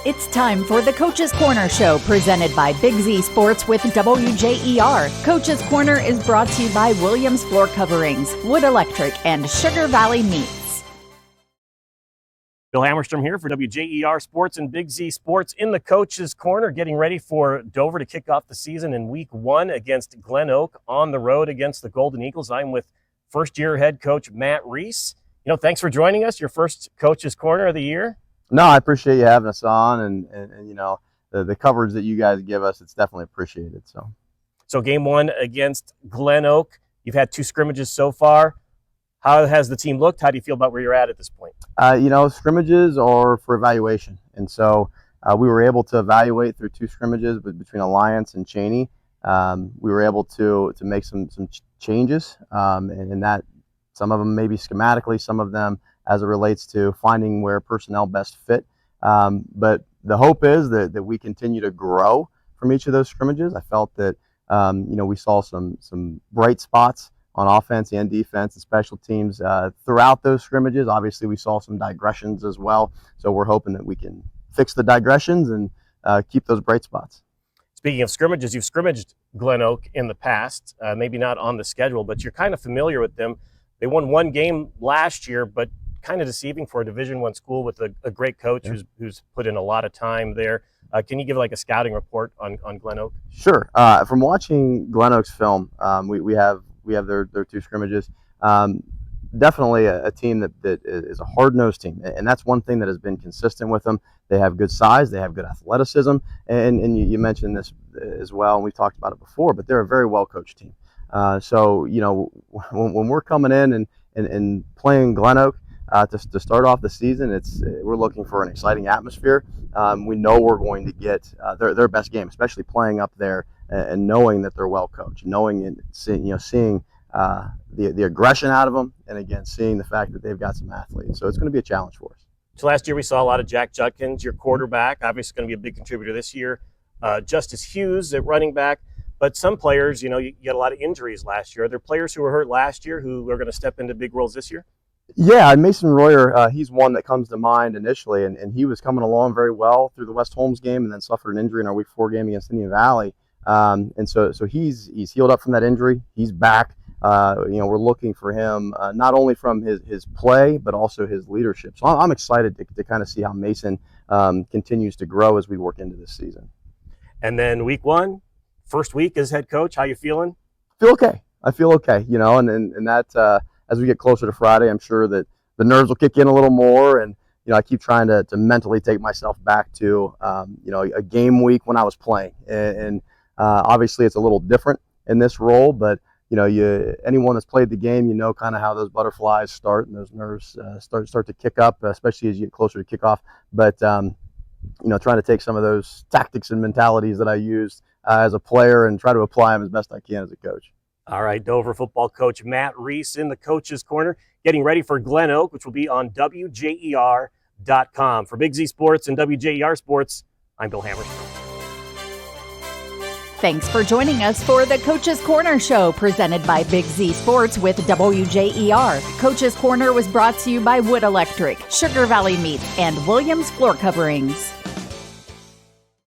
It's time for the Coach's Corner Show, presented by Big Z Sports with WJER. Coach's Corner is brought to you by Williams Floorcoverings, Wood Electric, and Sugar Valley Meats. Bill Hammerstrom here for WJER Sports and Big Z Sports in the Coach's Corner, getting ready for Dover to kick off the season in Week 1 against GlenOak on the road against the Golden Eagles. I'm with first-year head coach Matt Rees. Thanks for joining us, your first Coach's Corner of the year. No, I appreciate you having us on, and the coverage that you guys give us, it's definitely appreciated. So game 1 against GlenOak, you've had 2 scrimmages so far. How has the team looked? How do you feel about where you're at this point? Scrimmages are for evaluation, and so we were able to evaluate through 2 scrimmages between Alliance and Cheney. We were able to make some changes, and that some of them maybe schematically, some of them as it relates to finding where personnel best fit. But the hope is that we continue to grow from each of those scrimmages. I felt that, we saw some bright spots on offense and defense and special teams throughout those scrimmages. Obviously, we saw some digressions as well. So we're hoping that we can fix the digressions and keep those bright spots. Speaking of scrimmages, you've scrimmaged GlenOak in the past, maybe not on the schedule, but you're kind of familiar with them. They won 1 game last year, but kind of deceiving for a Division I school with a great coach who's put in a lot of time there. Can you give like a scouting report on GlenOak? Sure. From watching GlenOak's film, we have their 2 scrimmages. Definitely a team that is a hard-nosed team, and that's one thing that has been consistent with them. They have good size, they have good athleticism, and you mentioned this as well, and we've talked about it before, but they're a very well-coached team. So when we're coming in and playing GlenOak, to start off the season, we're looking for an exciting atmosphere. We know we're going to get their best game, especially playing up there and knowing that they're well coached, knowing and seeing the aggression out of them, and again seeing the fact that they've got some athletes. So it's going to be a challenge for us. So last year we saw a lot of Jack Judkins, your quarterback, obviously going to be a big contributor this year. Justice Hughes at running back. But some players, you get a lot of injuries last year. Are there players who were hurt last year who are going to step into big roles this year? Yeah, Mason Royer, he's one that comes to mind initially, and he was coming along very well through the West Holmes game and then suffered an injury in our Week 4 game against Indian Valley. And so he's healed up from that injury. He's back. We're looking for him not only from his play, but also his leadership. So I'm excited to kind of see how Mason continues to grow as we work into this season. And then Week 1, first week as head coach, how you feeling? I feel okay, and that as we get closer to Friday, I'm sure that the nerves will kick in a little more, and I keep trying to mentally take myself back to a game week when I was playing, and obviously it's a little different in this role, but anyone that's played the game, kind of how those butterflies start and those nerves start to kick up, especially as you get closer to kickoff. But trying to take some of those tactics and mentalities that I used as a player and try to apply them as best I can as a coach. All right, Dover football coach Matt Rees in the Coach's Corner, getting ready for GlenOak, which will be on WJER.com. For Big Z Sports and WJER Sports, I'm Bill Hammerstrom. Thanks for joining us for the Coach's Corner Show, presented by Big Z Sports with WJER. Coach's Corner was brought to you by Wood Electric, Sugar Valley Meats, and Williams Floorcoverings.